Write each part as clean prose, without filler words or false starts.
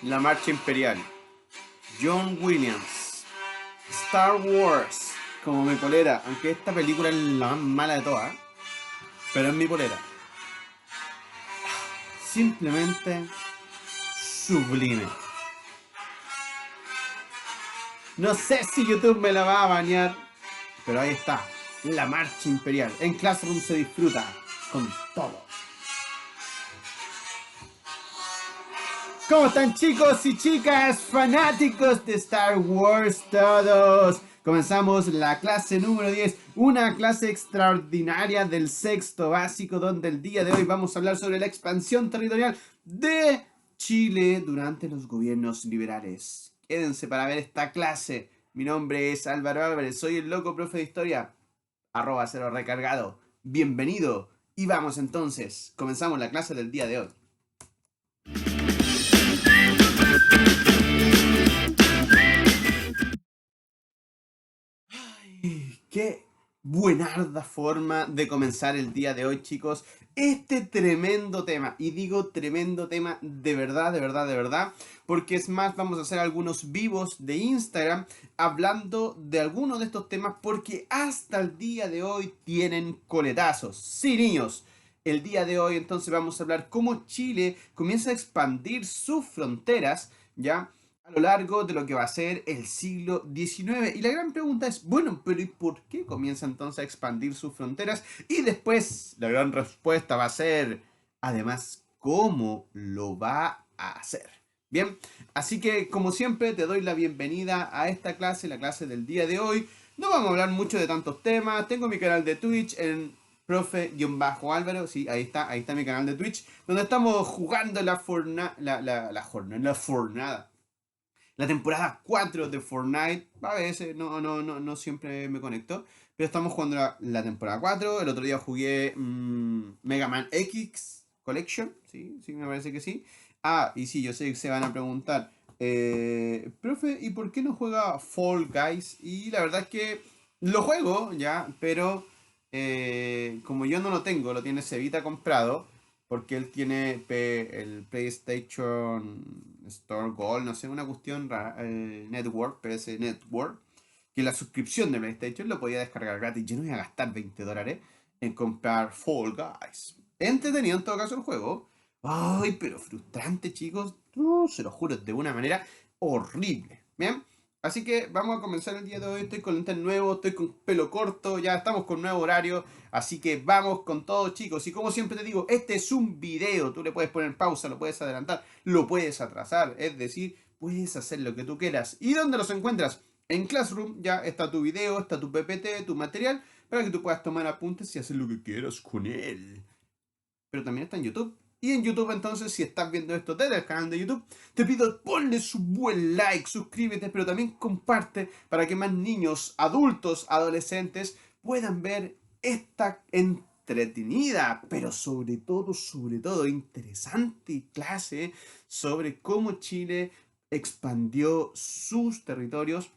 La Marcha Imperial, John Williams, Star Wars, como mi polera, aunque esta película es la más mala de todas, pero es mi polera. Simplemente sublime. No sé si YouTube me la va a bañar, pero ahí está, la Marcha Imperial. En Classroom se disfruta con todo. ¿Cómo están, chicos y chicas, fanáticos de Star Wars todos? Comenzamos la clase número 10, una clase extraordinaria del sexto básico, donde el día de hoy vamos a hablar sobre la expansión territorial de Chile durante los gobiernos liberales. Quédense para ver esta clase. Mi nombre es Álvaro Álvarez, soy el loco profe de historia, @0 recargado. Bienvenido y vamos entonces, comenzamos la clase del día de hoy. Qué buenarda forma de comenzar el día de hoy, chicos. Este tremendo tema, y digo tremendo tema de verdad, de verdad, de verdad, porque es más, vamos a hacer algunos vivos de Instagram hablando de algunos de estos temas, porque hasta el día de hoy tienen coletazos. Sí, niños. El día de hoy entonces vamos a hablar cómo Chile comienza a expandir sus fronteras, ¿ya? A lo largo de lo que va a ser el siglo XIX. Y la gran pregunta es, bueno, pero ¿y por qué comienza entonces a expandir sus fronteras? Y después la gran respuesta va a ser, además, ¿cómo lo va a hacer? Bien, así que como siempre te doy la bienvenida a esta clase, la clase del día de hoy. No vamos a hablar mucho de tantos temas. Tengo mi canal de Twitch en profe-álvaro, sí, ahí está mi canal de Twitch, donde estamos jugando la jornada. La temporada 4 de Fortnite. A veces, no siempre me conecto. Pero estamos jugando la temporada 4. El otro día jugué Mega Man X Collection. Sí, me parece que sí. Ah, y sí, yo sé que se van a preguntar. Profe, ¿y por qué no juega Fall Guys? Y la verdad es que lo juego ya, pero como yo no lo tengo, lo tiene Cevita comprado porque él tiene el PlayStation Store Gold, no sé, una cuestión rara, Network, PS Network, que la suscripción de PlayStation lo podía descargar gratis. Yo no iba a gastar $20 en comprar Fall Guys. Entretenido en todo caso el juego. Ay, pero frustrante, chicos. No, se lo juro, de una manera horrible. Bien. Así que vamos a comenzar el día de hoy. Estoy con lentes nuevos, estoy con pelo corto, ya estamos con nuevo horario. Así que vamos con todo, chicos. Y como siempre te digo, este es un video. Tú le puedes poner pausa, lo puedes adelantar, lo puedes atrasar. Es decir, puedes hacer lo que tú quieras. ¿Y dónde los encuentras? En Classroom ya está tu video, está tu PPT, tu material, para que tú puedas tomar apuntes y hacer lo que quieras con él. Pero también está en YouTube. Y en YouTube entonces, si estás viendo esto desde el canal de YouTube, te pido ponle su buen like, suscríbete, pero también comparte para que más niños, adultos, adolescentes puedan ver esta entretenida, pero sobre todo interesante clase sobre cómo Chile expandió sus territorios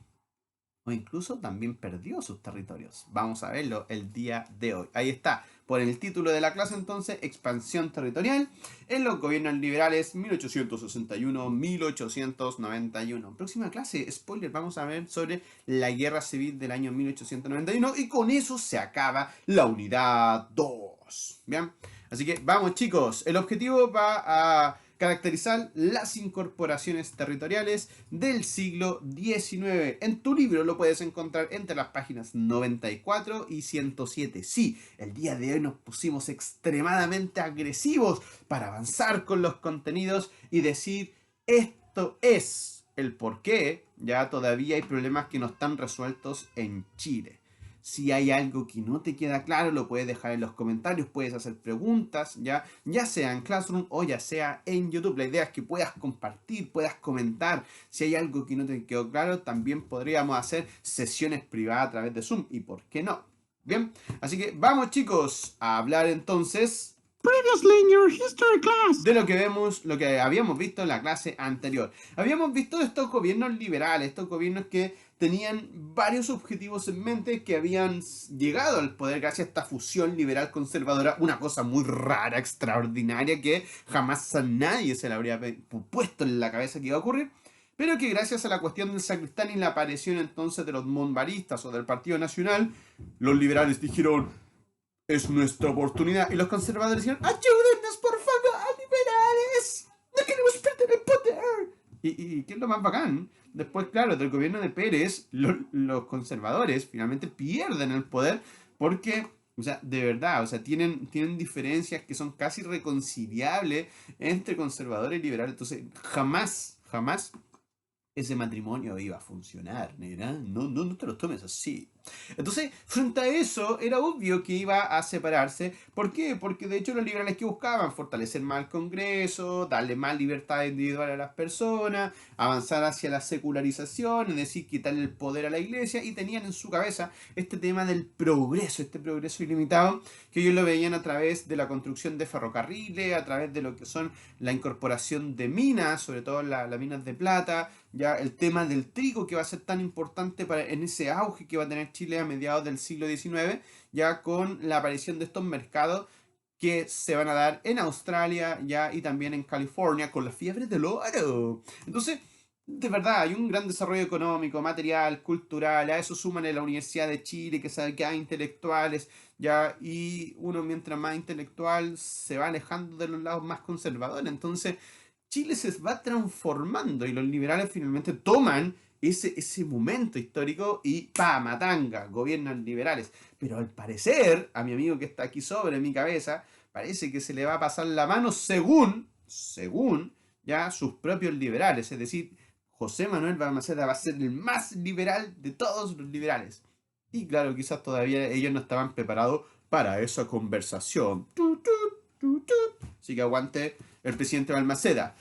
o incluso también perdió sus territorios. Vamos a verlo el día de hoy. Ahí está, por el título de la clase entonces, expansión territorial en los gobiernos liberales 1861-1891. Próxima clase, spoiler, vamos a ver sobre la guerra civil del año 1891 y con eso se acaba la unidad 2. Bien, así que vamos, chicos, el objetivo va a caracterizar las incorporaciones territoriales del siglo XIX. En tu libro lo puedes encontrar entre las páginas 94 y 107. Sí, el día de hoy nos pusimos extremadamente agresivos para avanzar con los contenidos y decir esto es el por qué ya todavía hay problemas que no están resueltos en Chile. Si hay algo que no te queda claro, lo puedes dejar en los comentarios, puedes hacer preguntas, ya sea en Classroom o ya sea en YouTube. La idea es que puedas compartir, puedas comentar. Si hay algo que no te quedó claro, también podríamos hacer sesiones privadas a través de Zoom. ¿Y por qué no? Bien, así que vamos, chicos, a hablar entonces Previously in your history class. de lo que habíamos visto en la clase anterior. Habíamos visto estos gobiernos liberales, estos gobiernos que tenían varios objetivos en mente que habían llegado al poder gracias a esta fusión liberal-conservadora, una cosa muy rara, extraordinaria, que jamás a nadie se le habría puesto en la cabeza que iba a ocurrir, pero que gracias a la cuestión del sacristán y la aparición entonces de los monbaristas o del Partido Nacional, los liberales dijeron, es nuestra oportunidad, y los conservadores dijeron, ayúdennos por favor, liberales, no queremos perder el poder. ¿Y qué es lo más bacán? Después, claro, del gobierno de Pérez, los conservadores finalmente pierden el poder porque, o sea, de verdad, o sea, tienen diferencias que son casi reconciliables entre conservadores y liberales. Entonces, jamás ese matrimonio iba a funcionar, nena. No te lo tomes así. Entonces, frente a eso, era obvio que iba a separarse. ¿Por qué? Porque de hecho los liberales que buscaban fortalecer más el Congreso, darle más libertad individual a las personas, avanzar hacia la secularización, es decir, quitarle el poder a la iglesia, y tenían en su cabeza este tema del progreso, este progreso ilimitado, que ellos lo veían a través de la construcción de ferrocarriles, a través de lo que son la incorporación de minas, sobre todo las minas de plata, ya el tema del trigo que va a ser tan importante en ese auge que va a tener Chile a mediados del siglo XIX, ya con la aparición de estos mercados que se van a dar en Australia ya y también en California con la fiebre del oro. Entonces, de verdad, hay un gran desarrollo económico, material, cultural, a eso suman en la Universidad de Chile, que sabe que hay intelectuales, ya, y uno mientras más intelectual se va alejando de los lados más conservadores. Entonces, Chile se va transformando y los liberales finalmente toman ese momento histórico y ¡pa! Matanga, gobiernan liberales. Pero al parecer, a mi amigo que está aquí sobre mi cabeza, parece que se le va a pasar la mano según ya sus propios liberales. Es decir, José Manuel Balmaceda va a ser el más liberal de todos los liberales. Y claro, quizás todavía ellos no estaban preparados para esa conversación. Así que aguante el presidente Balmaceda.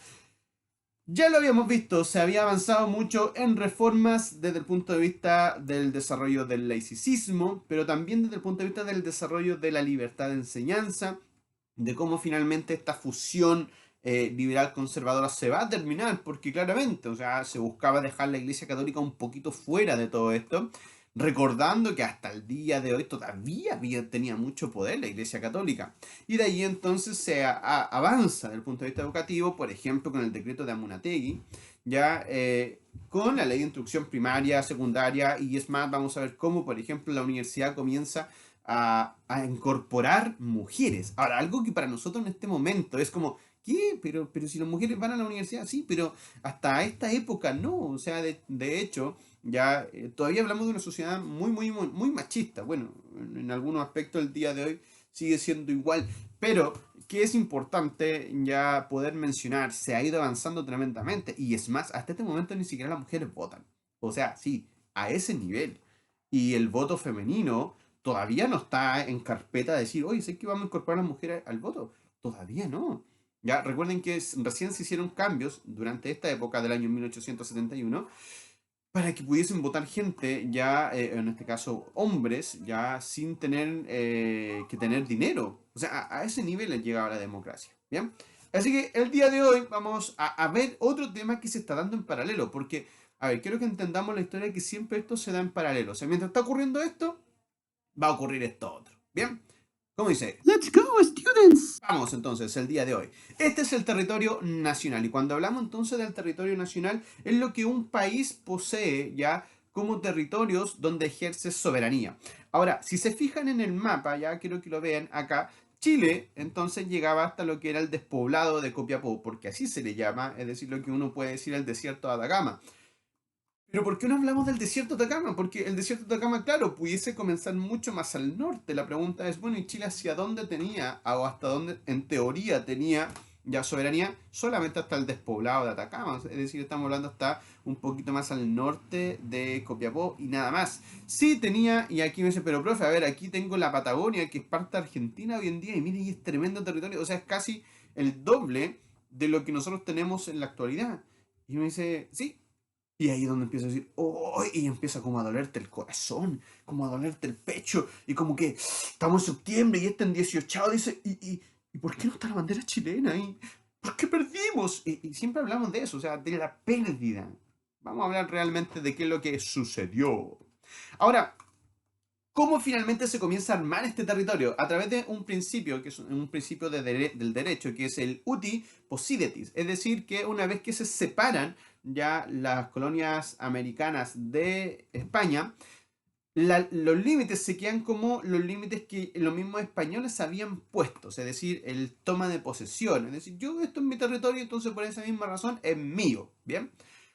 Ya lo habíamos visto, se había avanzado mucho en reformas desde el punto de vista del desarrollo del laicismo, pero también desde el punto de vista del desarrollo de la libertad de enseñanza, de cómo finalmente esta fusión liberal conservadora se va a terminar, porque claramente, o sea, se buscaba dejar la Iglesia Católica un poquito fuera de todo esto, recordando que hasta el día de hoy todavía tenía mucho poder la Iglesia Católica. Y de ahí entonces se avanza desde el punto de vista educativo, por ejemplo, con el decreto de Amunátegui, ya con la ley de instrucción primaria, secundaria, y es más, vamos a ver cómo, por ejemplo, la universidad comienza a incorporar mujeres. Ahora, algo que para nosotros en este momento es como, ¿qué? Pero si las mujeres van a la universidad, sí, pero hasta esta época no. O sea, de hecho, ya todavía hablamos de una sociedad muy machista. Bueno, en algunos aspectos el día de hoy sigue siendo igual, pero que es importante ya poder mencionar, se ha ido avanzando tremendamente, y es más, hasta este momento ni siquiera las mujeres votan. O sea, sí, a ese nivel. Y el voto femenino todavía no está en carpeta de decir, oye, sé que vamos a incorporar a las mujeres al voto. Todavía no. Ya recuerden que recién se hicieron cambios durante esta época del año 1871 para que pudiesen votar gente, ya en este caso hombres, ya sin tener que tener dinero. O sea, a ese nivel ha llegado la democracia. ¿Bien? Así que el día de hoy vamos a ver otro tema que se está dando en paralelo, porque, a ver, quiero que entendamos la historia que siempre esto se da en paralelo. O sea, mientras está ocurriendo esto, va a ocurrir esto otro. ¿Bien? ¿Cómo dice? Let's go, students. Vamos entonces, el día de hoy. Este es el territorio nacional. Y cuando hablamos entonces del territorio nacional, es lo que un país posee ya como territorios donde ejerce soberanía. Ahora, si se fijan en el mapa, ya quiero que lo vean acá, Chile entonces llegaba hasta lo que era el despoblado de Copiapó, porque así se le llama, es decir, lo que uno puede decir el desierto de Atacama. Pero ¿por qué no hablamos del desierto de Atacama? Porque el desierto de Atacama, claro, pudiese comenzar mucho más al norte. La pregunta es, bueno, ¿y Chile hacia dónde tenía, o hasta dónde en teoría tenía ya soberanía? Solamente hasta el despoblado de Atacama. Es decir, estamos hablando hasta un poquito más al norte de Copiapó y nada más. Sí tenía, y aquí me dice, pero profe, a ver, aquí tengo la Patagonia, que es parte de Argentina hoy en día, y miren, y es tremendo territorio. O sea, es casi el doble de lo que nosotros tenemos en la actualidad. Y me dice, sí. Y ahí es donde empieza a decir, ¡oh! Y empieza como a dolerte el corazón, como a dolerte el pecho, y como que estamos en septiembre y este en 18, dice, ¿y por qué no está la bandera chilena? ¿Y por qué perdimos? Y siempre hablamos de eso, o sea, de la pérdida. Vamos a hablar realmente de qué es lo que sucedió. Ahora, ¿cómo finalmente se comienza a armar este territorio? A través de un principio, que es un principio del derecho, que es el uti possidetis. Es decir, que una vez que se separan ya las colonias americanas de España, los límites se quedan como los límites que los mismos españoles habían puesto, es decir, el toma de posesión. Es decir, yo esto es mi territorio, entonces por esa misma razón es mío. Bien.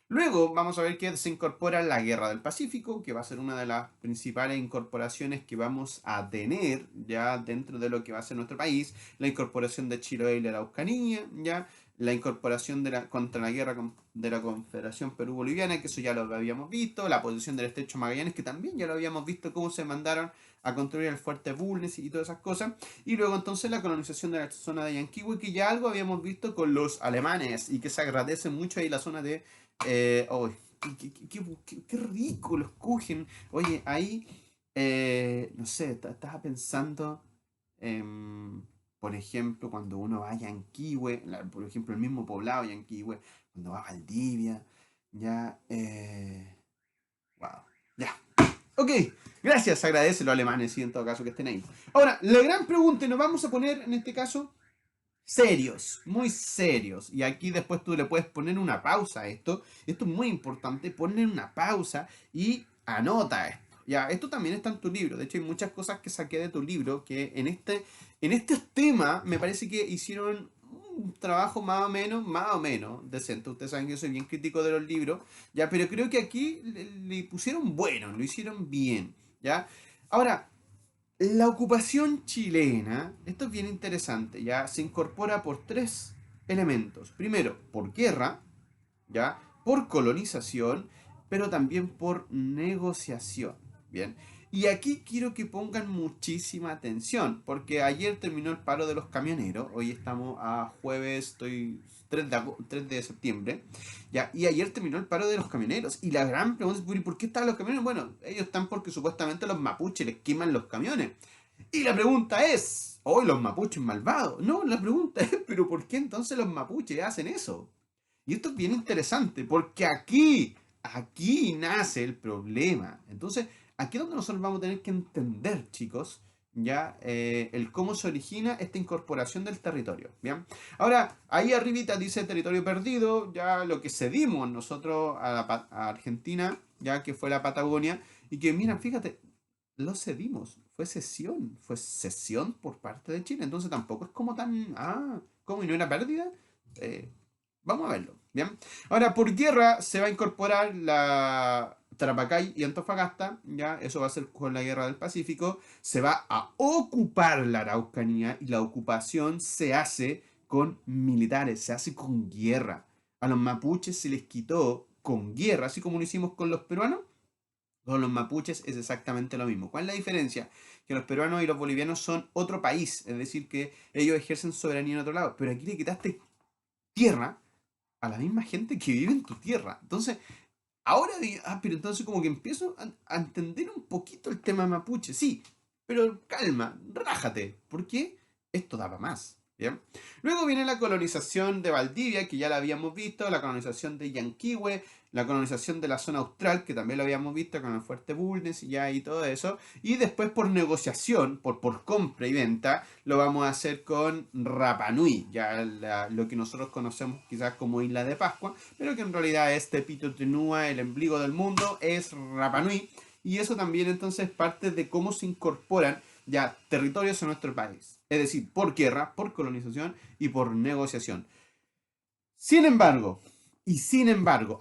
Luego vamos a ver que se incorpora la Guerra del Pacífico, que va a ser una de las principales incorporaciones que vamos a tener ya dentro de lo que va a ser nuestro país. La incorporación de Chiloé y la Araucanía, ya la incorporación contra la guerra de la Confederación Perú-Boliviana, que eso ya lo habíamos visto, la posición del Estrecho Magallanes, que también ya lo habíamos visto, cómo se mandaron a construir el fuerte Bulnes y todas esas cosas, y luego entonces la colonización de la zona de Yanquihue, que ya algo habíamos visto con los alemanes, y que se agradece mucho ahí la zona de... oh, qué rico los Kuchen. Oye, ahí, no sé, estaba pensando... em, por ejemplo, cuando uno va a Yanquihue, por ejemplo, el mismo poblado Yanquihue, cuando va a Valdivia, ya, wow, ya. Ok, gracias, agradece los alemanes, sí, en todo caso que estén ahí. Ahora, la gran pregunta, y nos vamos a poner, en este caso, serios, muy serios. Y aquí después tú le puedes poner una pausa a esto. Esto es muy importante, poner una pausa y anota esto. Ya, esto también está en tu libro. De hecho, hay muchas cosas que saqué de tu libro que en este tema me parece que hicieron un trabajo más o menos decente. Ustedes saben que yo soy bien crítico de los libros, ya, pero creo que aquí le pusieron bueno, lo hicieron bien, ya. Ahora, la ocupación chilena, esto es bien interesante, ya se incorpora por tres elementos. Primero, por guerra, ya, por colonización, pero también por negociación. Bien. Y aquí quiero que pongan muchísima atención, porque ayer terminó el paro de los camioneros, hoy estamos a jueves, estoy 3 de septiembre, ya, y ayer terminó el paro de los camioneros, y la gran pregunta es, ¿por qué están los camioneros? Bueno, ellos están porque supuestamente los mapuches les queman los camiones. Y la pregunta es, ¿hoy los mapuches malvados? No, la pregunta es, ¿pero por qué entonces los mapuches hacen eso? Y esto es bien interesante, porque aquí nace el problema. Entonces, aquí es donde nosotros vamos a tener que entender, chicos, ya el cómo se origina esta incorporación del territorio. Bien. Ahora, ahí arribita dice territorio perdido, ya lo que cedimos nosotros a Argentina, ya que fue la Patagonia, y que mira, fíjate, lo cedimos, fue cesión por parte de Chile, entonces tampoco es como tan, ¿cómo y no era pérdida? Eh, Vamos a verlo, ¿bien? Ahora, por tierra se va a incorporar la Tarapacay y Antofagasta, ¿ya? Eso va a ser con la Guerra del Pacífico. Se va a ocupar la Araucanía y la ocupación se hace con militares, se hace con guerra. A los mapuches se les quitó con guerra, así como lo hicimos con los peruanos. Con los mapuches es exactamente lo mismo. ¿Cuál es la diferencia? Que los peruanos y los bolivianos son otro país, es decir, que ellos ejercen soberanía en otro lado. Pero aquí le quitaste tierra a la misma gente que vive en tu tierra. Entonces, ahora digo, pero entonces como que empiezo a entender un poquito el tema mapuche. Sí, pero calma, rájate, porque esto daba más. ¿Bien? Luego viene la colonización de Valdivia, que ya la habíamos visto, la colonización de Yanquihue, la colonización de la zona austral, que también lo habíamos visto con el fuerte Bulnes y ya y todo eso. Y después por negociación, por compra y venta, lo vamos a hacer con Rapa Nui, ya lo que nosotros conocemos quizás como Isla de Pascua, pero que en realidad es Tepito Tenúa, el ombligo del mundo, es Rapa Nui. Y eso también entonces parte de cómo se incorporan ya territorios en nuestro país. Es decir, por guerra, por colonización y por negociación. Sin embargo,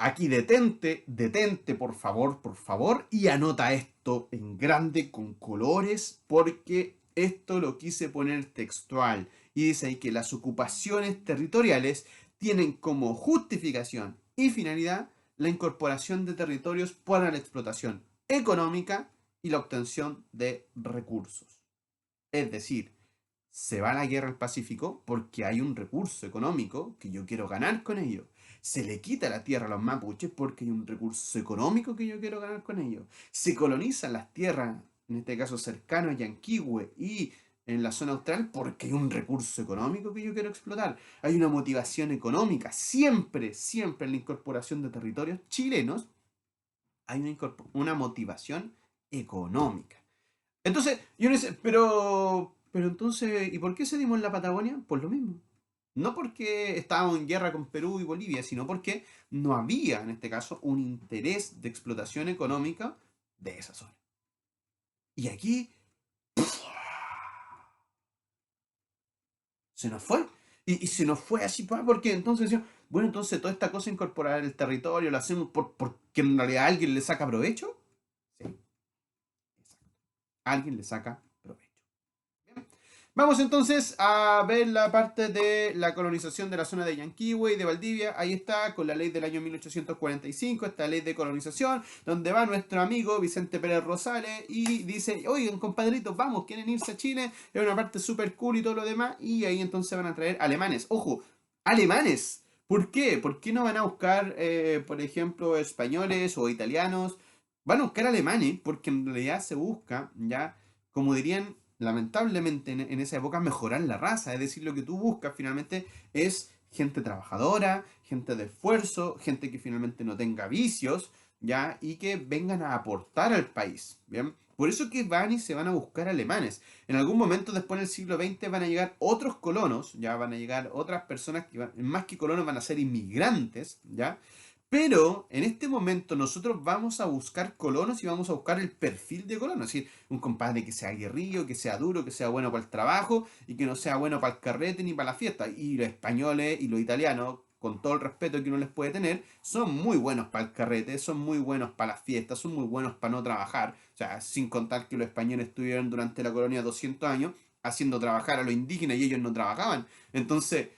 aquí detente por favor, y anota esto en grande con colores, porque esto lo quise poner textual. Y dice ahí que las ocupaciones territoriales tienen como justificación y finalidad la incorporación de territorios para la explotación económica y la obtención de recursos. Es decir, se va a la guerra al Pacífico porque hay un recurso económico que yo quiero ganar con ello. Se le quita la tierra a los mapuches porque hay un recurso económico que yo quiero ganar con ello. Se colonizan las tierras, en este caso cercanas a Yanquihue y en la zona austral porque hay un recurso económico que yo quiero explotar. Hay una motivación económica. Siempre, siempre en la incorporación de territorios chilenos hay una motivación económica. Entonces, yo no sé, pero entonces, ¿y por qué cedimos en la Patagonia? Pues lo mismo. No porque estábamos en guerra con Perú y Bolivia, sino porque no había, en este caso, un interés de explotación económica de esa zona. Y aquí se nos fue. Y se nos fue así, porque entonces decíamos, bueno, entonces toda esta cosa incorporar el territorio lo hacemos porque en realidad alguien le saca provecho. Sí, exacto. Alguien le saca provecho. Bien. Vamos entonces a ver la parte de la colonización de la zona de Yanquihue y de Valdivia. Ahí está, con la ley del año 1845, esta ley de colonización, donde va nuestro amigo Vicente Pérez Rosales y dice, oigan, compadritos, vamos, quieren irse a Chile, es una parte súper cool y todo lo demás, y ahí entonces van a traer alemanes. ¡Ojo! ¡Alemanes! ¿Por qué? ¿Por qué no van a buscar, por ejemplo, españoles o italianos? Van a buscar alemanes porque en realidad se busca, ya, como dirían lamentablemente en esa época mejorar la raza, es decir, lo que tú buscas finalmente es gente trabajadora, gente de esfuerzo, gente que finalmente no tenga vicios, ¿ya? Y que vengan a aportar al país, ¿bien? Por eso que van y se van a buscar alemanes. En algún momento después del siglo XX van a llegar otros colonos, ya van a llegar otras personas que más que colonos van a ser inmigrantes, ¿ya? Pero en este momento nosotros vamos a buscar colonos y vamos a buscar el perfil de colono. Es decir, un compadre que sea aguerrido, que sea duro, que sea bueno para el trabajo y que no sea bueno para el carrete ni para la fiesta. Y los españoles y los italianos, con todo el respeto que uno les puede tener, son muy buenos para el carrete, son muy buenos para las fiestas, son muy buenos para no trabajar. O sea, sin contar que los españoles estuvieron durante la colonia 200 años haciendo trabajar a los indígenas y ellos no trabajaban. Entonces,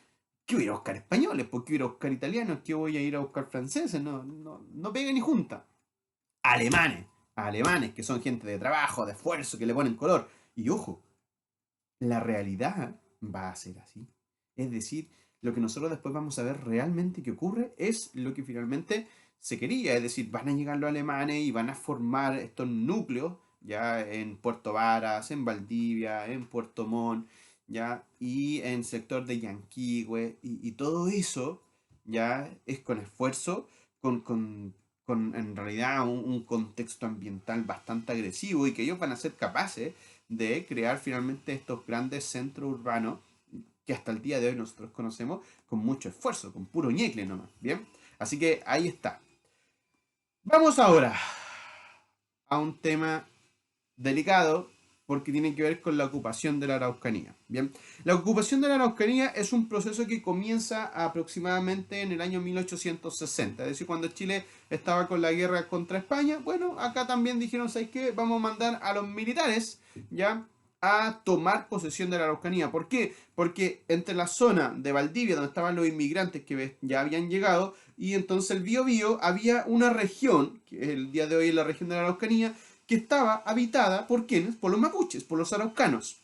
¿qué voy a ir a buscar españoles? ¿Por qué voy a ir a buscar italianos? ¿Qué voy a ir a buscar franceses? No, no, no pega ni junta. Alemanes. Alemanes, que son gente de trabajo, de esfuerzo, que le ponen color. Y ojo, la realidad va a ser así. Es decir, lo que nosotros después vamos a ver realmente que ocurre es lo que finalmente se quería. Es decir, van a llegar los alemanes y van a formar estos núcleos ya en Puerto Varas, en Valdivia, en Puerto Montt, ya, y en el sector de Yanquihue, y todo eso ya es con esfuerzo, con en realidad un contexto ambiental bastante agresivo y que ellos van a ser capaces de crear finalmente estos grandes centros urbanos que hasta el día de hoy nosotros conocemos con mucho esfuerzo, con puro ñecle nomás, ¿bien? Así que ahí está. Vamos ahora a un tema delicado porque tiene que ver con la ocupación de la Araucanía. Bien, la ocupación de la Araucanía es un proceso que comienza aproximadamente en el año 1860, es decir, cuando Chile estaba con la guerra contra España. Bueno, acá también dijeron, ¿sabes qué? Vamos a mandar a los militares, ¿ya? A tomar posesión de la Araucanía. ¿Por qué? Porque entre la zona de Valdivia, donde estaban los inmigrantes que ya habían llegado, y entonces el Biobío, había una región, que el día de hoy es la región de la Araucanía, que estaba habitada por quienes, por los mapuches, por los araucanos.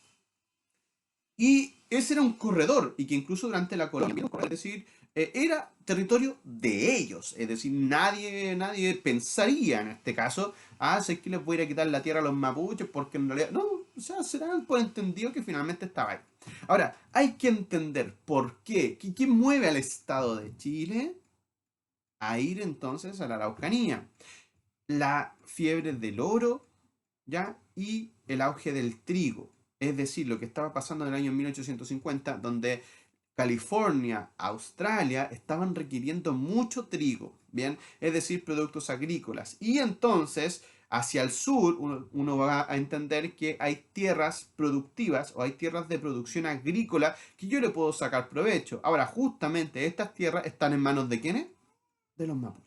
Y ese era un corredor, y que incluso durante la colonia, es decir, era territorio de ellos. Es decir, nadie pensaría en este caso, sé que les voy a ir a quitar la tierra a los mapuches, porque en realidad, no, o sea, se dan por entendido que finalmente estaba ahí. Ahora, hay que entender por qué, qué mueve al Estado de Chile a ir entonces a la Araucanía. La fiebre del oro, ¿ya? Y el auge del trigo. Es decir, lo que estaba pasando en el año 1850, donde California, Australia estaban requiriendo mucho trigo, ¿bien? Es decir, productos agrícolas. Y entonces, hacia el sur, uno va a entender que hay tierras productivas o hay tierras de producción agrícola que yo le puedo sacar provecho. Ahora, justamente estas tierras están en manos de ¿quiénes? De los mapuches.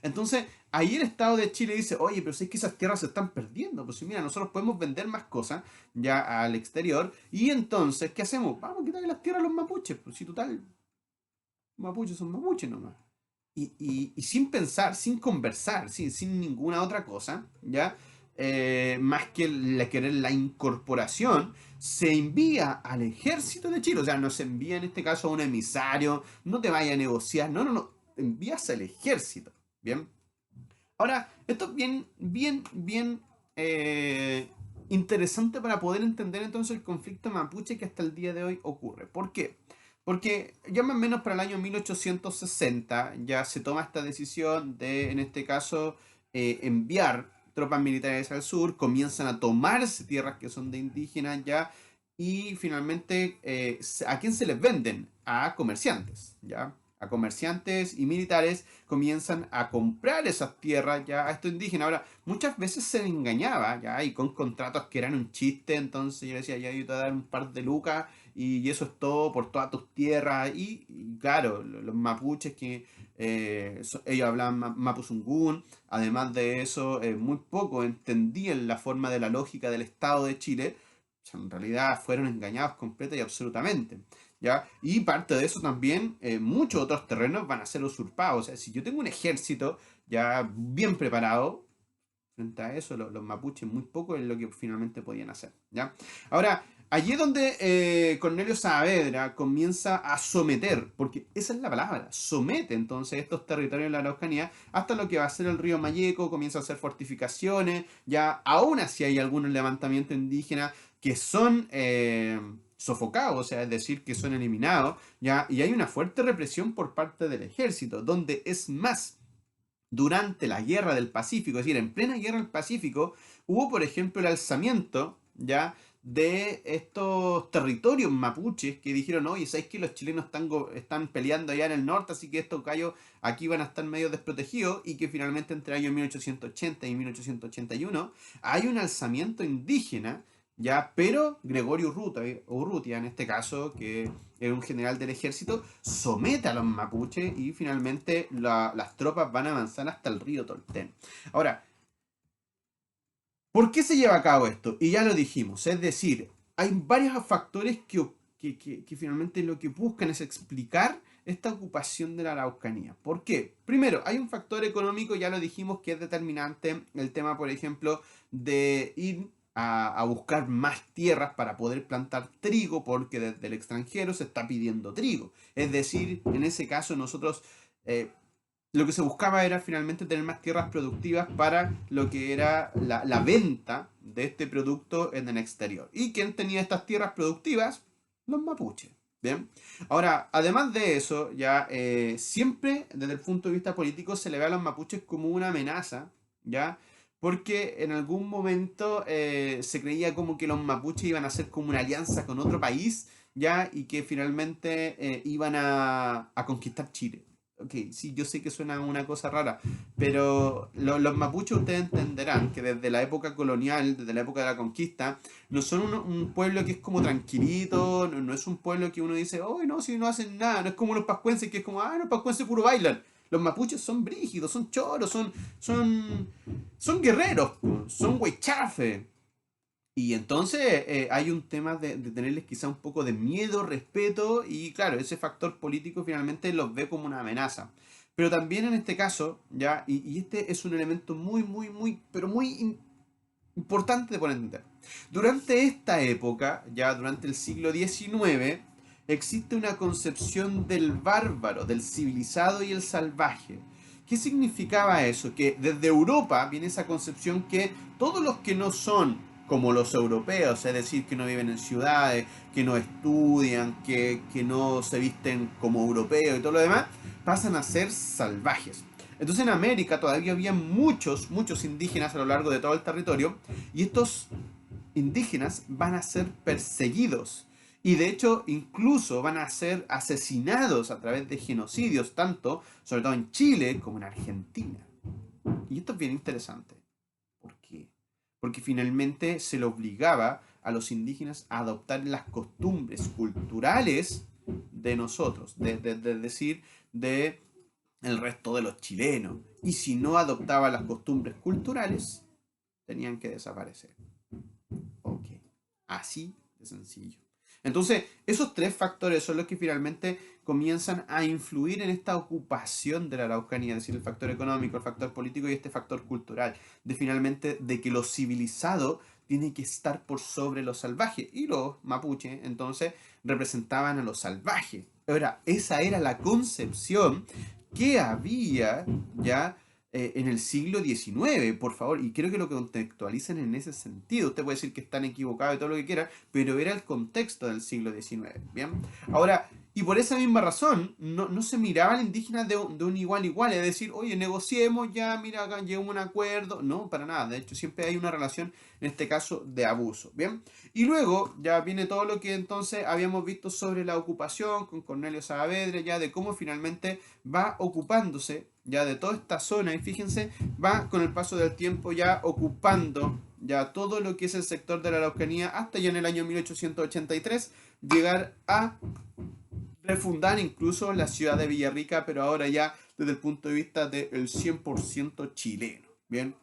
Entonces, ahí el Estado de Chile dice, oye, pero si es que esas tierras se están perdiendo, pues si mira, nosotros podemos vender más cosas ya al exterior, y entonces, ¿qué hacemos? Vamos a quitarle las tierras a los mapuches, pues si total, mapuches son mapuches nomás. Y sin pensar, sin conversar, sin ninguna otra cosa, ¿ya? Más que querer la incorporación, se envía al ejército de Chile, o sea, no se envía en este caso a un emisario, no te vaya a negociar, no, envías al ejército, ¿bien? Ahora, esto es bien interesante para poder entender entonces el conflicto mapuche que hasta el día de hoy ocurre. ¿Por qué? Porque ya más o menos para el año 1860 ya se toma esta decisión de, en este caso, enviar tropas militares al sur, comienzan a tomarse tierras que son de indígenas ya, y finalmente, ¿a quién se les venden? A comerciantes, ¿ya? A comerciantes y militares comienzan a comprar esas tierras ya a estos indígenas. Ahora, muchas veces se les engañaba ya, y con contratos que eran un chiste, entonces yo decía, ya yo te voy a dar un par de lucas y eso es todo por todas tus tierras. Y claro, los mapuches que ellos hablaban mapuzungún, además de eso, muy poco entendían la forma de la lógica del Estado de Chile. O sea, en realidad fueron engañados completa y absolutamente. ¿Ya? Y parte de eso también, muchos otros terrenos van a ser usurpados. O sea, si yo tengo un ejército ya bien preparado, frente a eso, los mapuches muy poco es lo que finalmente podían hacer. ¿Ya? Ahora, allí es donde Cornelio Saavedra comienza a someter, porque esa es la palabra, somete entonces estos territorios de la Araucanía hasta lo que va a ser el río Mayeco, comienza a hacer fortificaciones, ya aún así hay algunos levantamientos indígenas que son sofocados, o sea, es decir, que son eliminados, ya, y hay una fuerte represión por parte del ejército, donde es más, durante la guerra del Pacífico, es decir, en plena guerra del Pacífico, hubo, por ejemplo, el alzamiento, ya, de estos territorios mapuches que dijeron, oye, ¿sabéis que los chilenos están peleando allá en el norte, así que estos gallos aquí van a estar medio desprotegidos? Y que finalmente entre el año 1880 y 1881 hay un alzamiento indígena, ya, pero Gregorio Urrutia, en este caso, que era un general del ejército, somete a los mapuches y finalmente las tropas van a avanzar hasta el río Tolten. Ahora, ¿por qué se lleva a cabo esto? Y ya lo dijimos, es decir, hay varios factores que finalmente lo que buscan es explicar esta ocupación de la Araucanía. ¿Por qué? Primero, hay un factor económico, ya lo dijimos, que es determinante, el tema, por ejemplo, de ir a buscar más tierras para poder plantar trigo, porque desde el extranjero se está pidiendo trigo. Es decir, en ese caso nosotros... lo que se buscaba era finalmente tener más tierras productivas para lo que era la venta de este producto en el exterior. ¿Y quién tenía estas tierras productivas? Los mapuches. Bien. Ahora, además de eso, ya siempre desde el punto de vista político se le ve a los mapuches como una amenaza, ¿ya? Porque en algún momento se creía como que los mapuches iban a hacer como una alianza con otro país, ¿ya? Y que finalmente iban a conquistar Chile. Ok, sí, yo sé que suena una cosa rara, pero los mapuches ustedes entenderán que desde la época colonial, desde la época de la conquista, no son un pueblo que es como tranquilito, no es un pueblo que uno dice, oh, no, si no hacen nada, no es como los pascuenses que es como, ah, los pascuenses puro bailan. Los mapuches son brígidos, son choros, son guerreros, po, son huaychafe. Y entonces hay un tema de tenerles quizá un poco de miedo, respeto, y claro, ese factor político finalmente los ve como una amenaza. Pero también en este caso, ya, y este es un elemento muy, muy, muy, pero muy importante de poder entender. Durante esta época, ya durante el siglo XIX, existe una concepción del bárbaro, del civilizado y el salvaje. ¿Qué significaba eso? Que desde Europa viene esa concepción que todos los que no son como los europeos, es decir, que no viven en ciudades, que no estudian, que no se visten como europeos y todo lo demás, pasan a ser salvajes. Entonces en América todavía había muchos, muchos indígenas a lo largo de todo el territorio, y estos indígenas van a ser perseguidos. Y de hecho, incluso van a ser asesinados a través de genocidios, tanto, sobre todo en Chile, como en Argentina. Y esto es bien interesante. ¿Por qué? Porque finalmente se le obligaba a los indígenas a adoptar las costumbres culturales de nosotros, de decir, de el resto de los chilenos. Y si no adoptaban las costumbres culturales, tenían que desaparecer. Ok, así de sencillo. Entonces, esos tres factores son los que finalmente comienzan a influir en esta ocupación de la Araucanía, es decir, el factor económico, el factor político y este factor cultural, de finalmente de que lo civilizado tiene que estar por sobre lo salvaje. Y los mapuches, entonces, representaban a lo salvaje. Ahora, esa era la concepción que había ya en el siglo XIX, por favor, y quiero que lo contextualicen en ese sentido. Usted puede decir que están equivocados y todo lo que quiera, pero era el contexto del siglo XIX, ¿bien? Ahora, y por esa misma razón, no se miraba al indígena de un igual a igual, es decir, oye, negociemos ya, mira, acá llegamos a un acuerdo. No, para nada, de hecho siempre hay una relación, en este caso, de abuso, ¿bien? Y luego ya viene todo lo que entonces habíamos visto sobre la ocupación con Cornelio Saavedra, ya de cómo finalmente va ocupándose ya de toda esta zona, y fíjense, va con el paso del tiempo ya ocupando ya todo lo que es el sector de la Araucanía hasta ya en el año 1883 llegar a refundar incluso la ciudad de Villarrica, pero ahora ya desde el punto de vista del 100% chileno, ¿bien?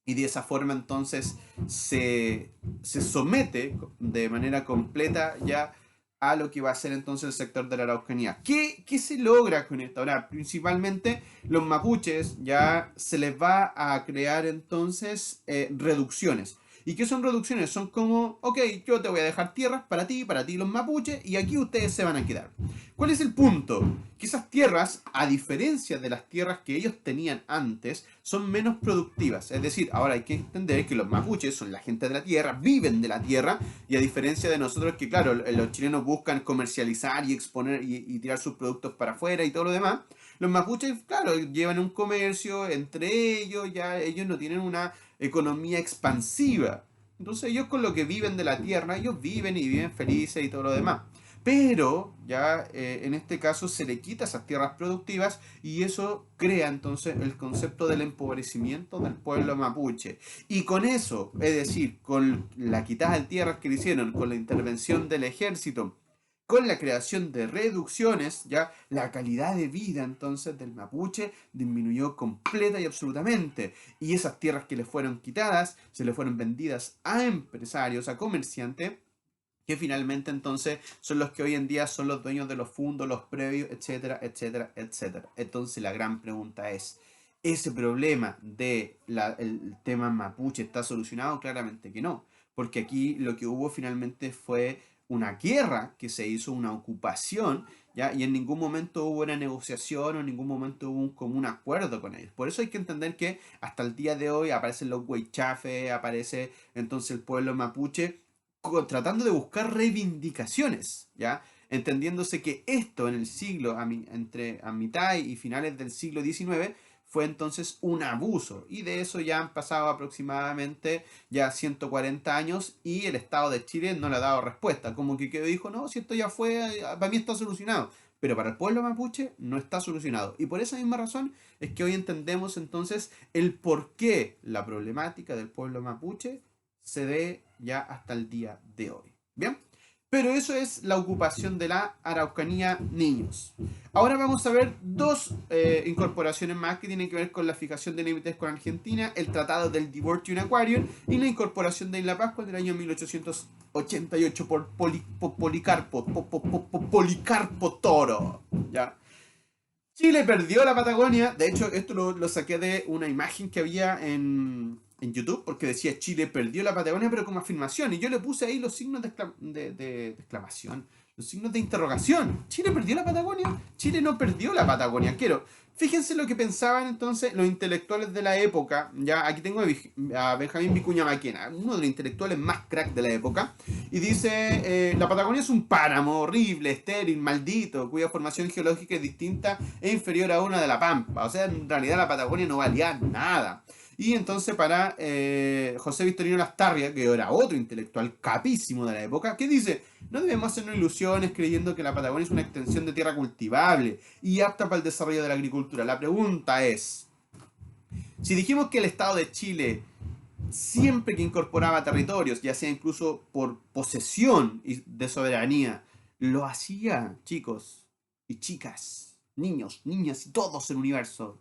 Y de esa forma entonces se somete de manera completa ya a lo que va a ser entonces el sector de la Araucanía. ¿Qué se logra con esto? Ahora, principalmente los mapuches ya se les va a crear entonces reducciones. ¿Y qué son reducciones? Son como, ok, yo te voy a dejar tierras para ti los mapuches, y aquí ustedes se van a quedar. ¿Cuál es el punto? Que esas tierras, a diferencia de las tierras que ellos tenían antes, son menos productivas. Es decir, ahora hay que entender que los mapuches son la gente de la tierra, viven de la tierra, y a diferencia de nosotros que, claro, los chilenos buscan comercializar y exponer y tirar sus productos para afuera y todo lo demás, los mapuches, claro, llevan un comercio entre ellos, ya ellos no tienen una economía expansiva. Entonces ellos con lo que viven de la tierra, ellos viven y viven felices y todo lo demás. Pero ya en este caso se le quita esas tierras productivas, y eso crea entonces el concepto del empobrecimiento del pueblo mapuche. Y con eso, es decir, con la quitada de tierras que le hicieron, con la intervención del ejército, con la creación de reducciones, ya la calidad de vida entonces del mapuche disminuyó completa y absolutamente. Y esas tierras que le fueron quitadas, se le fueron vendidas a empresarios, a comerciantes, que finalmente entonces son los que hoy en día son los dueños de los fondos, los previos, etcétera, etcétera, etcétera. Entonces la gran pregunta es, ¿ese problema del tema mapuche está solucionado? Claramente que no, porque aquí lo que hubo finalmente fue una guerra que se hizo, una ocupación, ¿ya? Y en ningún momento hubo una negociación, o en ningún momento hubo un común acuerdo con ellos. Por eso hay que entender que hasta el día de hoy aparecen los huaychafe, aparece entonces el pueblo mapuche tratando de buscar reivindicaciones, ¿ya? Entendiéndose que esto en el siglo, entre a mitad y finales del siglo XIX, fue entonces un abuso. Y de eso ya han pasado aproximadamente ya 140 años, y el Estado de Chile no le ha dado respuesta. Como que quedó, dijo, no, si esto ya fue, para mí está solucionado. Pero para el pueblo mapuche no está solucionado. Y por esa misma razón es que hoy entendemos entonces el por qué la problemática del pueblo mapuche se dé ya hasta el día de hoy. ¿Bien? Pero eso es la ocupación de la Araucanía, niños. Ahora vamos a ver dos incorporaciones más que tienen que ver con la fijación de límites con Argentina, el Tratado del Divorcio in Aquarium y la incorporación de Isla Pascua del año 1888 por Policarpo Toro. ¿Ya? Chile perdió la Patagonia. De hecho, esto lo saqué de una imagen que había en YouTube, porque decía Chile perdió la Patagonia, pero como afirmación. Y yo le puse ahí los signos de exclamación, los signos de interrogación. ¿Chile perdió la Patagonia? Chile no perdió la Patagonia. Fíjense lo que pensaban entonces los intelectuales de la época. Ya aquí tengo a Benjamín Vicuña Maquena, uno de los intelectuales más crack de la época. Y dice, la Patagonia es un páramo horrible, estéril, maldito, cuya formación geológica es distinta e inferior a una de la Pampa. O sea, en realidad la Patagonia no valía nada. Y entonces para José Victorino Lastarria, que era otro intelectual capísimo de la época, que dice, no debemos hacernos ilusiones creyendo que la Patagonia es una extensión de tierra cultivable y apta para el desarrollo de la agricultura. La pregunta es, si dijimos que el Estado de Chile, siempre que incorporaba territorios, ya sea incluso por posesión de soberanía, lo hacía, chicos y chicas, niños, niñas y todos en el universo,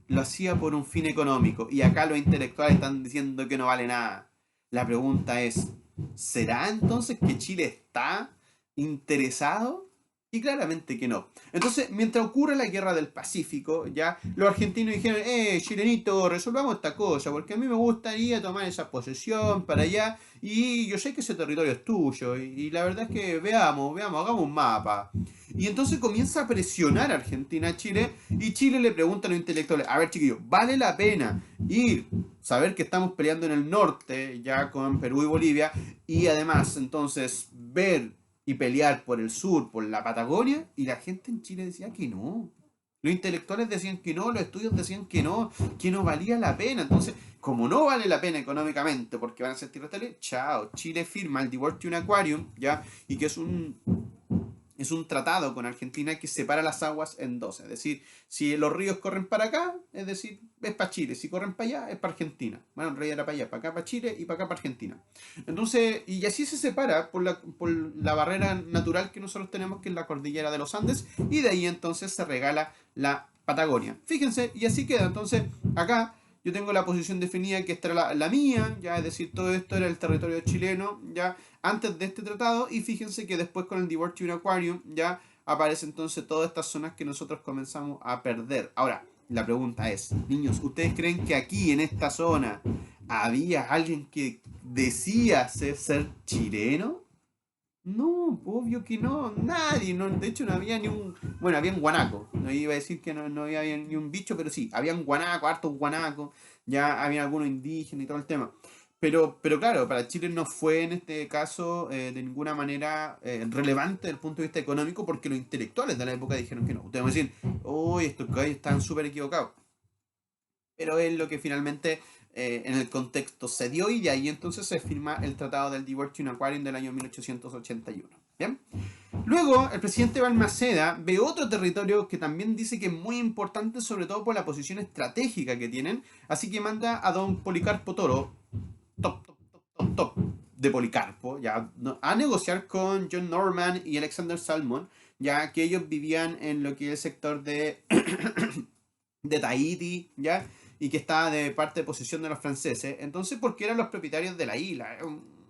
lo hacía por un fin económico, y acá los intelectuales están diciendo que no vale nada. La pregunta es, ¿será entonces que Chile está interesado? Y claramente que no. Entonces, mientras ocurre la guerra del Pacífico, ya los argentinos dijeron, chilenito, resolvamos esta cosa, porque a mí me gustaría tomar esa posesión para allá, y yo sé que ese territorio es tuyo, y la verdad es que veamos, hagamos un mapa. Y entonces comienza a presionar a Argentina a Chile, y Chile le pregunta a los intelectuales, a ver chiquillos, ¿vale la pena ir, saber que estamos peleando en el norte, ya con Perú y Bolivia, y además entonces ver y pelear por el sur, por la Patagonia? Y la gente en Chile decía que no. Los intelectuales decían que no, los estudios decían que no valía la pena. Entonces, como no vale la pena económicamente porque van a ser tierras tales, chao, Chile firma el Divorce Aquarium, ¿ya? Y que es un tratado con Argentina que separa las aguas en dos. Es decir, si los ríos corren para acá, es decir, es para Chile. Si corren para allá, es para Argentina. Bueno, en realidad era para allá, para acá para Chile y para acá para Argentina. Entonces, y así se separa por la barrera natural que nosotros tenemos, que es la cordillera de los Andes, y de ahí entonces se regala la Patagonia. Fíjense, y así queda. Entonces, acá yo tengo la posición definida, que esta era la mía, ya, es decir, todo esto era el territorio chileno, ya, antes de este tratado, y fíjense que después con el Divorce Aquarium ya aparece entonces todas estas zonas que nosotros comenzamos a perder. Ahora, la pregunta es, niños, ¿ustedes creen que aquí en esta zona había alguien que decía ser chileno? No, obvio que no, nadie, no, de hecho no había ni un, bueno, había un guanaco, no iba a decir que no había ni un bicho, pero sí, había un guanaco, hartos guanacos, ya había algunos indígenas y todo el tema. Pero claro, para Chile no fue en este caso de ninguna manera relevante desde el punto de vista económico, porque los intelectuales de la época dijeron que no. Ustedes van a decir, uy, estos gallos están súper equivocados. Pero es lo que finalmente en el contexto se dio, y de ahí entonces se firma el Tratado del Divorcio Aquarium del año 1881. ¿Bien? Luego, el presidente Balmaceda ve otro territorio que también dice que es muy importante, sobre todo por la posición estratégica que tienen, así que manda a don Policarpo Toro, top de Policarpo, ya, a negociar con John Norman y Alexander Salmon, ya que ellos vivían en lo que es el sector de Tahiti, ya, y que estaba de parte de posesión de los franceses. Entonces, porque eran los propietarios de la isla,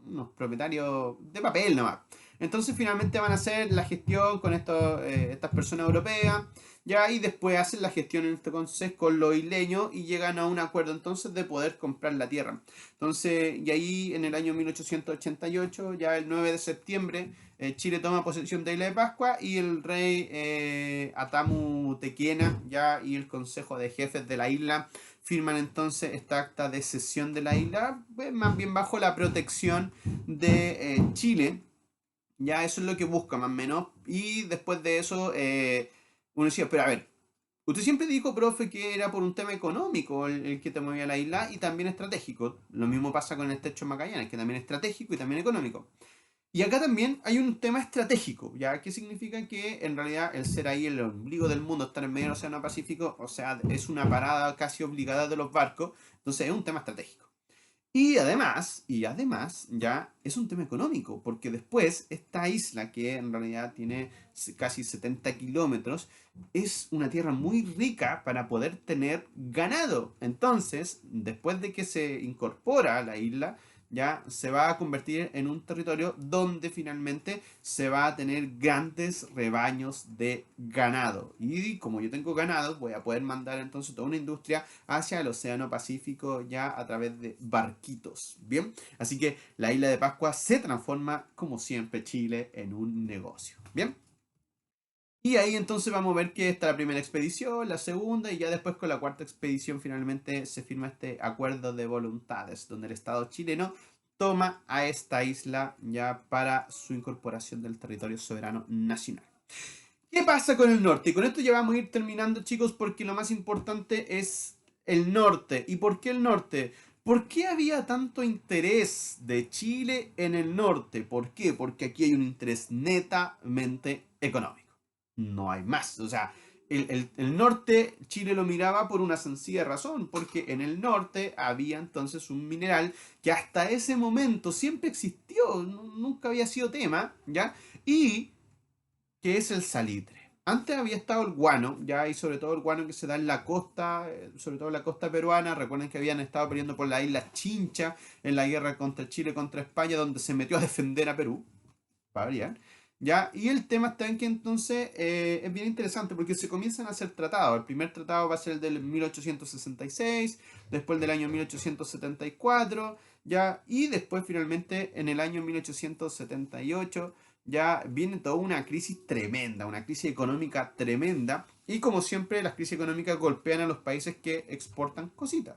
unos propietarios de papel nomás. Entonces, finalmente van a hacer la gestión con estas personas europeas, ya, y después hacen la gestión entonces con los isleños y llegan a un acuerdo entonces de poder comprar la tierra. Entonces, y ahí en el año 1888, ya el 9 de septiembre, Chile toma posesión de Isla de Pascua, y el rey Atamu Tequena, ya, y el consejo de jefes de la isla firman entonces esta acta de cesión de la isla, pues, más bien bajo la protección de Chile. Ya eso es lo que busca más o menos. Y después de eso, uno decía, pero a ver, usted siempre dijo, profe, que era por un tema económico el que te movía la isla, y también estratégico. Lo mismo pasa con el Estrecho de Magallanes, que también es estratégico y también económico. Y acá también hay un tema estratégico, ¿ya? ¿Qué significa? Que en realidad el ser ahí el ombligo del mundo, estar en medio del Océano Pacífico, o sea, es una parada casi obligada de los barcos, entonces es un tema estratégico. Y además, ya es un tema económico, porque después esta isla, que en realidad tiene casi 70 kilómetros, es una tierra muy rica para poder tener ganado. Entonces, después de que se incorpora a la isla, ya se va a convertir en un territorio donde finalmente se va a tener grandes rebaños de ganado. Y como yo tengo ganado, voy a poder mandar entonces toda una industria hacia el Océano Pacífico, ya a través de barquitos. Bien, así que la isla de Pascua se transforma, como siempre, Chile en un negocio. Bien. Y ahí entonces vamos a ver que está la primera expedición, la segunda, y ya después con la cuarta expedición finalmente se firma este acuerdo de voluntades, donde el Estado chileno toma a esta isla ya para su incorporación del territorio soberano nacional. ¿Qué pasa con el norte? Y con esto ya vamos a ir terminando, chicos, porque lo más importante es el norte. ¿Y por qué el norte? ¿Por qué había tanto interés de Chile en el norte? ¿Por qué? Porque aquí hay un interés netamente económico. No hay más. O sea, el norte Chile lo miraba por una sencilla razón, porque en el norte había entonces un mineral que hasta ese momento siempre existió, nunca había sido tema, ¿ya? Y que es el salitre. Antes había estado el guano, ya, y sobre todo el guano que se da en la costa, sobre todo en la costa peruana. Recuerden que habían estado peleando por la isla Chincha en la guerra contra Chile contra España, donde se metió a defender a Perú, para variar. ¿Ya? Y el tema está en que entonces es bien interesante, porque se comienzan a hacer tratados. El primer tratado va a ser el del 1866, después del año 1874, ¿ya? Y después finalmente en el año 1878 ya viene toda una crisis tremenda, una crisis económica tremenda. Y como siempre, las crisis económicas golpean a los países que exportan cositas.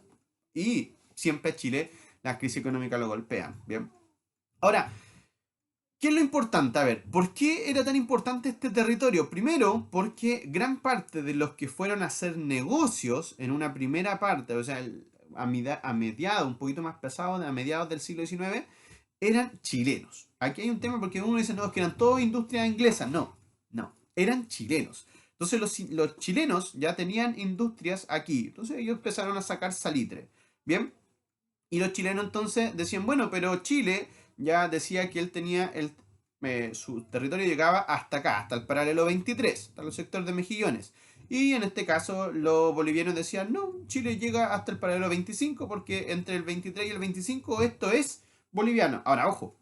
Y siempre a Chile las crisis económicas lo golpean. Bien. Ahora, ¿qué es lo importante? A ver, ¿por qué era tan importante este territorio? Primero, porque gran parte de los que fueron a hacer negocios en una primera parte, o sea, a mediados, un poquito más pesado, a mediados del siglo XIX, eran chilenos. Aquí hay un tema porque uno dice, no, es que eran todas industrias inglesas. No, no, eran chilenos. Entonces los chilenos ya tenían industrias aquí. Entonces ellos empezaron a sacar salitre. Bien, y los chilenos entonces decían, bueno, pero Chile ya decía que él tenía su territorio llegaba hasta acá, hasta el paralelo 23, hasta el sector de Mejillones. Y en este caso los bolivianos decían, no, Chile llega hasta el paralelo 25 porque entre el 23 y el 25 esto es boliviano. Ahora, ojo,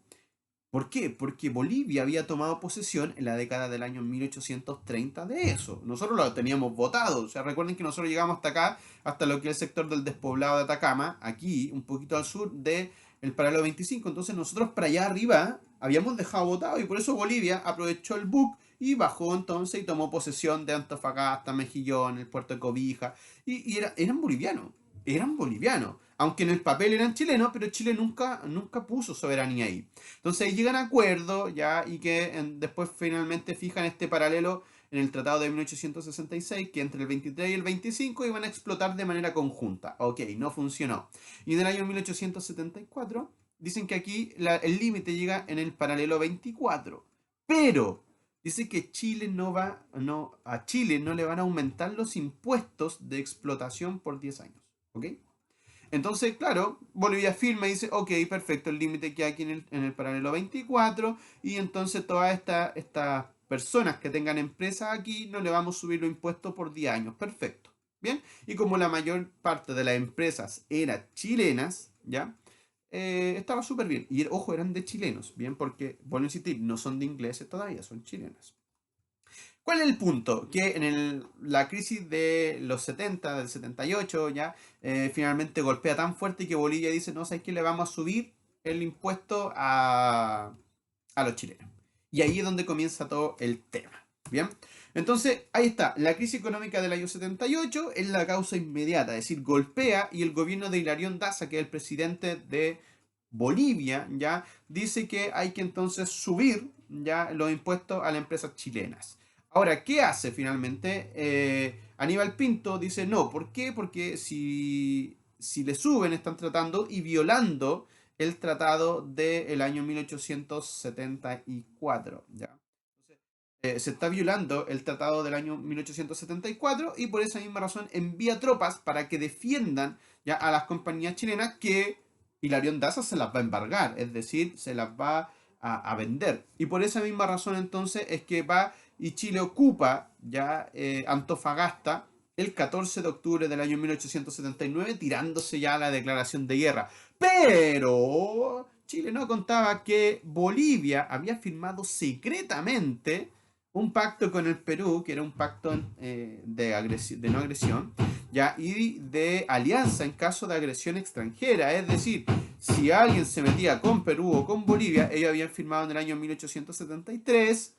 ¿por qué? Porque Bolivia había tomado posesión en la década del año 1830 de eso. Nosotros lo teníamos votado. O sea, recuerden que nosotros llegamos hasta acá, hasta lo que es el sector del despoblado de Atacama, aquí, un poquito al sur del paralelo 25. Entonces nosotros para allá arriba habíamos dejado votado y por eso Bolivia aprovechó el BUC y bajó entonces y tomó posesión de Antofagasta, Mejillón, el puerto de Cobija. Y eran bolivianos. Eran bolivianos. Aunque en el papel eran chilenos, pero Chile nunca puso soberanía ahí. Entonces ahí llegan a acuerdo ya y que después finalmente fijan este paralelo en el Tratado de 1866 que entre el 23 y el 25 iban a explotar de manera conjunta. Ok, no funcionó. Y en el año 1874 dicen que aquí el límite llega en el paralelo 24. Pero dice que Chile a Chile no le van a aumentar los impuestos de explotación por 10 años. ¿Ok? Entonces, claro, Bolivia firma y dice, ok, perfecto, el límite que hay aquí en el paralelo 24 y entonces todas estas personas que tengan empresas aquí no le vamos a subir los impuestos por 10 años. Perfecto. Bien, y como la mayor parte de las empresas eran chilenas, ¿ya? Estaba súper bien. Y ojo, eran de chilenos, ¿bien? Porque, bueno, insistir, no son de ingleses todavía, son chilenas. ¿Cuál es el punto? Que en la crisis de los 70, del 78 ya, finalmente golpea tan fuerte que Bolivia dice, no, ¿sabes qué? Le vamos a subir el impuesto a los chilenos. Y ahí es donde comienza todo el tema. Bien, entonces ahí está, la crisis económica del año 78 es la causa inmediata, es decir, golpea y el gobierno de Hilarión Daza, que es el presidente de Bolivia, ya dice que hay que entonces subir ya los impuestos a las empresas chilenas. Ahora, ¿qué hace finalmente? Aníbal Pinto dice no. ¿Por qué? Porque si le suben, están tratando y violando el tratado del año 1874. ¿Ya? Entonces, se está violando el tratado del año 1874 y por esa misma razón envía tropas para que defiendan ya a las compañías chilenas que Hilarión Daza se las va a embargar, es decir, se las va a vender. Y por esa misma razón entonces es que va y Chile ocupa ya Antofagasta el 14 de octubre del año 1879, tirándose ya a la declaración de guerra. Pero Chile no contaba que Bolivia había firmado secretamente un pacto con el Perú, que era un pacto de no agresión, ya, y de alianza en caso de agresión extranjera. Es decir, si alguien se metía con Perú o con Bolivia, ellos habían firmado en el año 1873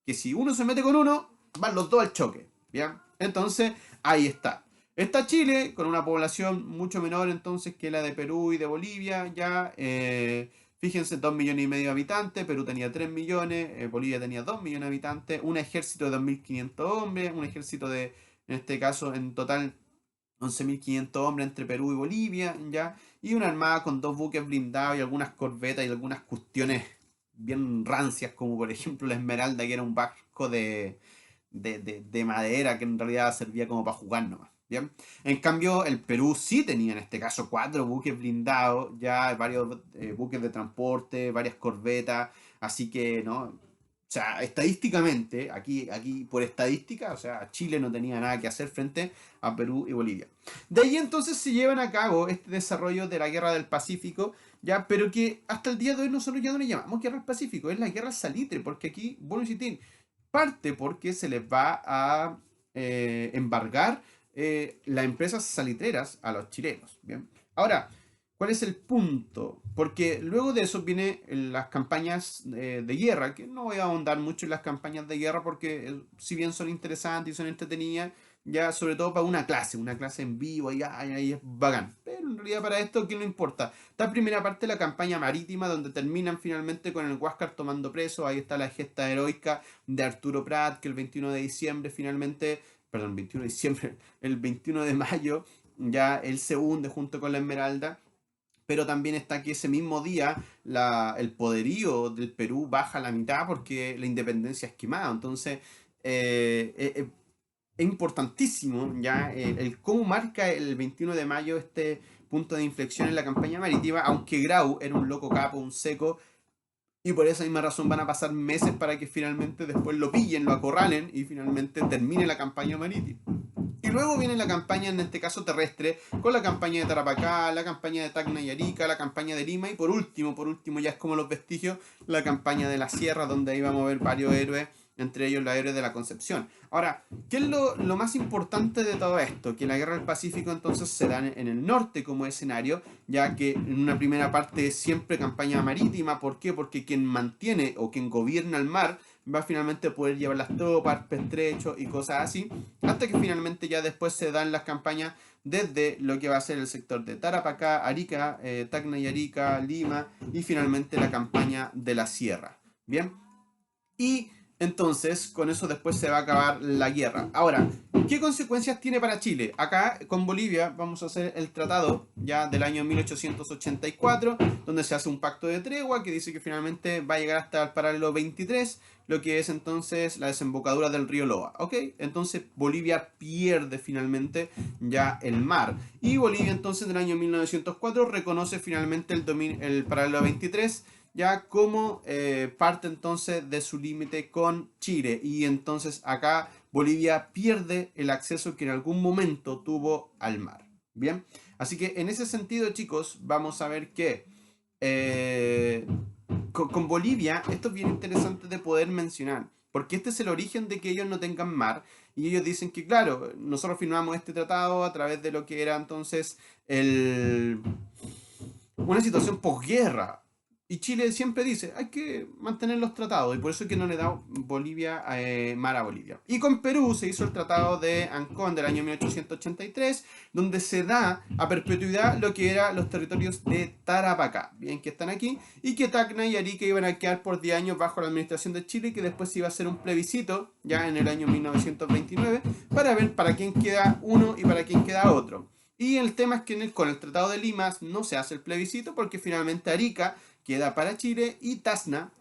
que si uno se mete con uno, van los dos al choque. ¿Bien? Entonces, ahí está. Está Chile, con una población mucho menor entonces que la de Perú y de Bolivia, ya. Fíjense, 2,5 millones de habitantes, Perú tenía 3 millones, Bolivia tenía 2 millones de habitantes, un ejército de 2.500 hombres, un ejército de, en este caso, en total 11.500 hombres entre Perú y Bolivia, ¿ya? Y una armada con 2 buques blindados y algunas corbetas y algunas cuestiones bien rancias, como por ejemplo la Esmeralda, que era un barco de madera que en realidad servía como para jugar nomás. ¿Bien? En cambio, el Perú sí tenía en este caso 4 buques blindados, ya varios buques de transporte, varias corbetas, así que, ¿no? O sea, estadísticamente, aquí por estadística, o sea, Chile no tenía nada que hacer frente a Perú y Bolivia. De ahí entonces se llevan a cabo este desarrollo de la Guerra del Pacífico, ya, pero que hasta el día de hoy nosotros ya no le llamamos Guerra del Pacífico, es la Guerra Salitre, porque aquí, bueno, insistir, parte porque se les va a embargar las empresas salitreras a los chilenos. Bien. Ahora, ¿Cuál es el punto? Porque luego de eso vienen las campañas de guerra, que no voy a ahondar mucho en las campañas de guerra porque si bien son interesantes y son entretenidas, ya sobre todo para una clase en vivo, ahí es bacán. Pero en realidad para esto, ¿qué no importa? Esta primera parte de la campaña marítima, donde terminan finalmente con el Huáscar tomando preso, ahí está la gesta heroica de Arturo Prat, que el 21 de diciembre finalmente, perdón, 21 de diciembre, el 21 de mayo, ya él se hunde junto con la Esmeralda, pero también está que ese mismo día el poderío del Perú baja a la mitad porque la independencia es quemada. Entonces, es importantísimo ya el cómo marca el 21 de mayo este punto de inflexión en la campaña marítima, aunque Grau era un loco capo, un seco, y por esa misma razón van a pasar meses para que finalmente después lo pillen, lo acorralen y finalmente termine la campaña marítima. Y luego viene la campaña, en este caso terrestre, con la campaña de Tarapacá, la campaña de Tacna y Arica, la campaña de Lima y por último ya es como los vestigios, la campaña de la Sierra, donde ahí vamos a ver varios héroes, entre ellos los héroes de la Concepción. Ahora, ¿qué es lo más importante de todo esto? Que la Guerra del Pacífico entonces se da en el norte como escenario, ya que en una primera parte es siempre campaña marítima. ¿Por qué? Porque quien mantiene o quien gobierna el mar va a finalmente poder llevar las tropas, pertrechos y cosas así, hasta que finalmente ya después se dan las campañas desde lo que va a ser el sector de Tarapacá, Arica, Tacna y Arica, Lima y finalmente la campaña de la Sierra. Bien, y entonces con eso después se va a acabar la guerra. Ahora, ¿qué consecuencias tiene para Chile? Acá con Bolivia vamos a hacer el tratado ya del año 1884, donde se hace un pacto de tregua que dice que finalmente va a llegar hasta el paralelo 23, lo que es entonces la desembocadura del río Loa. ¿Ok? Entonces Bolivia pierde finalmente ya el mar. Y Bolivia entonces en el año 1904 reconoce finalmente el paralelo 23 ya como parte entonces de su límite con Chile. Y entonces acá Bolivia pierde el acceso que en algún momento tuvo al mar. Bien, así que en ese sentido, chicos, vamos a ver que con Bolivia esto es bien interesante de poder mencionar. Porque este es el origen de que ellos no tengan mar. Y ellos dicen que, claro, nosotros firmamos este tratado a través de lo que era entonces una situación posguerra. Y Chile siempre dice, hay que mantener los tratados, y por eso es que no le da Bolivia mar a Bolivia. Y con Perú se hizo el tratado de Ancón del año 1883, donde se da a perpetuidad lo que eran los territorios de Tarapacá, bien que están aquí, y que Tacna y Arica iban a quedar por 10 años bajo la administración de Chile, que después se iba a hacer un plebiscito, ya en el año 1929, para ver para quién queda uno y para quién queda otro. Y el tema es que con el Tratado de Lima no se hace el plebiscito porque finalmente Arica queda para Chile y Tacna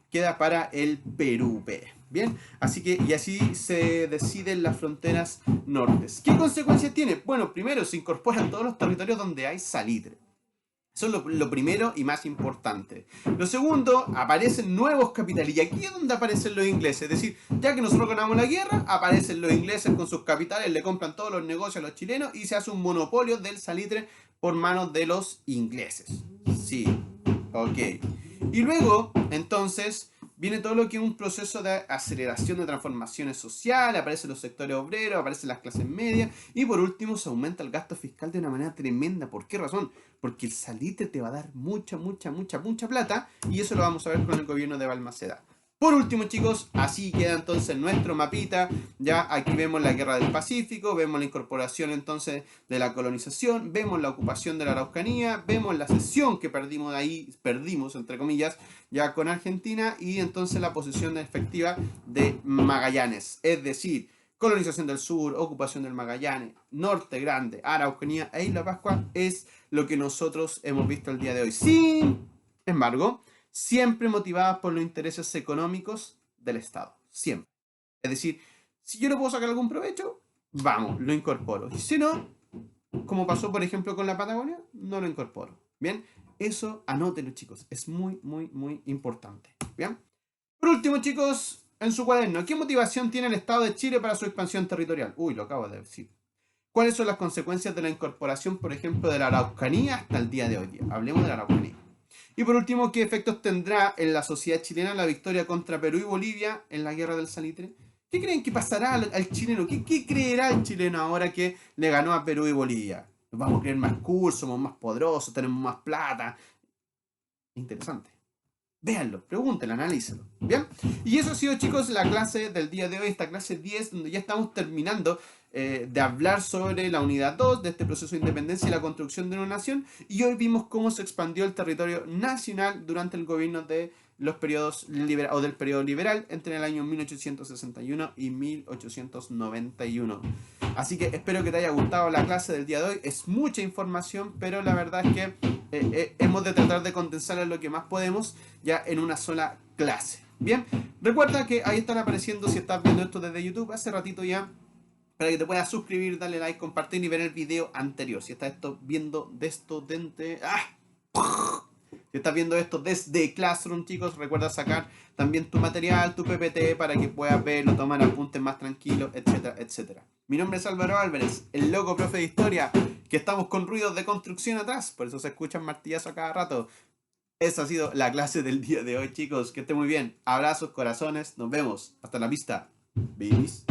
queda para el Perú. Bien, así que y así se deciden las fronteras nortes. ¿Qué consecuencias tiene? Bueno, primero se incorporan todos los territorios donde hay salitre. Eso es lo primero y más importante. Lo segundo, aparecen nuevos capitales. Y aquí es donde aparecen los ingleses. Es decir, ya que nosotros ganamos la guerra, aparecen los ingleses con sus capitales, le compran todos los negocios a los chilenos y se hace un monopolio del salitre por manos de los ingleses. Sí, ok. Y luego, entonces, viene todo lo que es un proceso de aceleración de transformaciones sociales, aparecen los sectores obreros, aparecen las clases medias y por último se aumenta el gasto fiscal de una manera tremenda. ¿Por qué razón? Porque el salitre te va a dar mucha plata y eso lo vamos a ver con el gobierno de Balmaceda. Por último, chicos, así queda entonces nuestro mapita. Ya aquí vemos la guerra del Pacífico, vemos la incorporación entonces de la colonización, vemos la ocupación de la Araucanía, vemos la cesión que perdimos entre comillas, ya con Argentina y entonces la posesión efectiva de Magallanes. Es decir, colonización del sur, ocupación del Magallanes, Norte Grande, Araucanía e Isla Pascua es lo que nosotros hemos visto el día de hoy. Sin embargo, siempre motivadas por los intereses económicos del Estado. Siempre. Es decir, si yo no puedo sacar algún provecho, vamos, lo incorporo. Y si no, como pasó por ejemplo con la Patagonia, no lo incorporo. Bien, eso anótenlo, chicos. Es muy importante. Bien. Por último, chicos, en su cuaderno, ¿qué motivación tiene el Estado de Chile para su expansión territorial? Uy, lo acabo de decir. ¿Cuáles son las consecuencias de la incorporación, por ejemplo, de la Araucanía hasta el día de hoy? Hablemos de la Araucanía. Y por último, ¿qué efectos tendrá en la sociedad chilena la victoria contra Perú y Bolivia en la guerra del salitre? ¿Qué creen que pasará al chileno? ¿Qué creerá el chileno ahora que le ganó a Perú y Bolivia? Nos vamos a creer más cool, somos más poderosos, tenemos más plata. Interesante. Véanlo, pregúntenlo, analícenlo. ¿Bien? Y eso ha sido, chicos, la clase del día de hoy, esta clase 10, donde ya estamos terminando de hablar sobre la unidad 2 de este proceso de independencia y la construcción de una nación. Y hoy vimos cómo se expandió el territorio nacional durante el gobierno de los periodos o del periodo liberal entre el año 1861 y 1891. Así que espero que te haya gustado la clase del día de hoy. Es mucha información, pero la verdad es que hemos de tratar de condensar lo que más podemos ya en una sola clase. Bien, recuerda que ahí están apareciendo, si estás viendo esto desde YouTube, hace ratito ya, para que te puedas suscribir, darle like, compartir y ver el video anterior. Si estás viendo de esto desde... Si estás viendo esto desde Classroom, chicos, recuerda sacar también tu material, tu PPT, para que puedas verlo, tomar apuntes más tranquilos, etcétera, etcétera. Mi nombre es Álvaro Álvarez, el loco profe de historia, que estamos con ruidos de construcción atrás, por eso se escuchan martillazos a cada rato. Esa ha sido la clase del día de hoy, chicos. Que esté muy bien. Abrazos, corazones. Nos vemos. Hasta la vista, babies.